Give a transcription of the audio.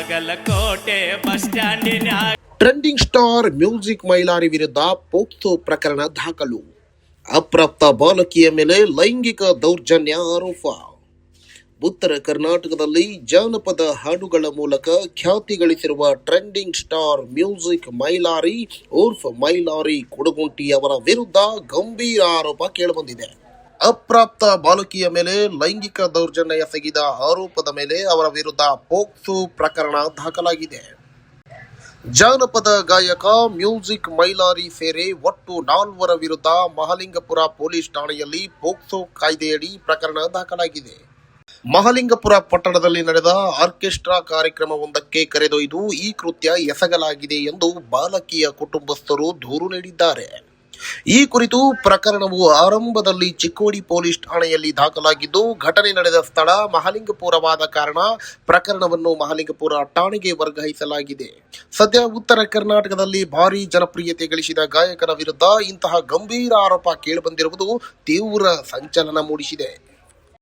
Bagalkot bus ಸ್ಟ್ಯಾಂಡಿನ trending star music Mailari ವಿರುದ್ಧ POCSO ಪ್ರಕರಣ ದಾಖಲು. ಅಪ್ರಾಪ್ತ ಬಾಲಕಿಯ ಮೇಲೆ ಲೈಂಗಿಕ ದೌರ್ಜನ್ಯ ಆರೋಪ. ಉತ್ತರ ಕರ್ನಾಟಕದಲ್ಲಿ ಜಾನಪದ ಹಾಡುಗಳ ಮೂಲಕ ಖ್ಯಾತಿ ಗಳಿಸಿರುವ ಟ್ರೆಂಡಿಂಗ್ ಸ್ಟಾರ್ ಮ್ಯೂಸಿಕ್ ಮೈಲಾರಿ ಉರ್ಫ್ ಮೈಲಾರಿ ಕುಡಗುಂಟಿ ಅವರ ವಿರುದ್ಧ ಗಂಭೀರ ಆರೋಪ ಕೇಳಿಬಂದಿದೆ. ಅಪ್ರಾಪ್ತ ಬಾಲಕಿಯ ಮೇಲೆ ಲೈಂಗಿಕ ದೌರ್ಜನ್ಯ ಎಸಗಿದ ಆರೋಪದ ಮೇಲೆ ಅವರ ವಿರುದ್ಧ ಪೋಕ್ಸೋ ಪ್ರಕರಣ ದಾಖಲಾಗಿದೆ. ಜಾನಪದ ಗಾಯಕ ಮ್ಯೂಸಿಕ್ ಮೈಲಾರಿ ಸೇರಿ ಒಟ್ಟು 4 ವಿರುದ್ಧ ಮಹಾಲಿಂಗಪುರ ಪೊಲೀಸ್ ಠಾಣೆಯಲ್ಲಿ ಪೋಕ್ಸೋ ಕಾಯ್ದೆಯಡಿ ಪ್ರಕರಣ ದಾಖಲಾಗಿದೆ. ಮಹಾಲಿಂಗಪುರ ಪಟ್ಟಣದಲ್ಲಿ ನಡೆದ ಆರ್ಕೆಸ್ಟ್ರಾ ಕಾರ್ಯಕ್ರಮವೊಂದಕ್ಕೆ ಕರೆದೊಯ್ದು ಈ ಕೃತ್ಯ ಎಸಗಲಾಗಿದೆ ಎಂದು ಬಾಲಕಿಯ ಕುಟುಂಬಸ್ಥರು ದೂರು ನೀಡಿದ್ದಾರೆ. ಈ ಕುರಿತು ಪ್ರಕರಣವು ಆರಂಭದಲ್ಲಿ ಚಿಕ್ಕೋಡಿ ಪೊಲೀಸ್ ಠಾಣೆಯಲ್ಲಿ ದಾಖಲಾಗಿದ್ದು, ಘಟನೆ ನಡೆದ ಸ್ಥಳ ಮಹಾಲಿಂಗಪುರವಾದ ಕಾರಣ ಪ್ರಕರಣವನ್ನು ಮಹಾಲಿಂಗಪುರ ಠಾಣೆಗೆ ವರ್ಗಾಯಿಸಲಾಗಿದೆ. ಸದ್ಯ ಉತ್ತರ ಕರ್ನಾಟಕದಲ್ಲಿ ಭಾರೀ ಜನಪ್ರಿಯತೆ ಗಳಿಸಿದ ಗಾಯಕನ ವಿರುದ್ಧ ಇಂತಹ ಗಂಭೀರ ಆರೋಪ ಕೇಳಿಬಂದಿರುವುದು ತೀವ್ರ ಸಂಚಲನ ಮೂಡಿಸಿದೆ.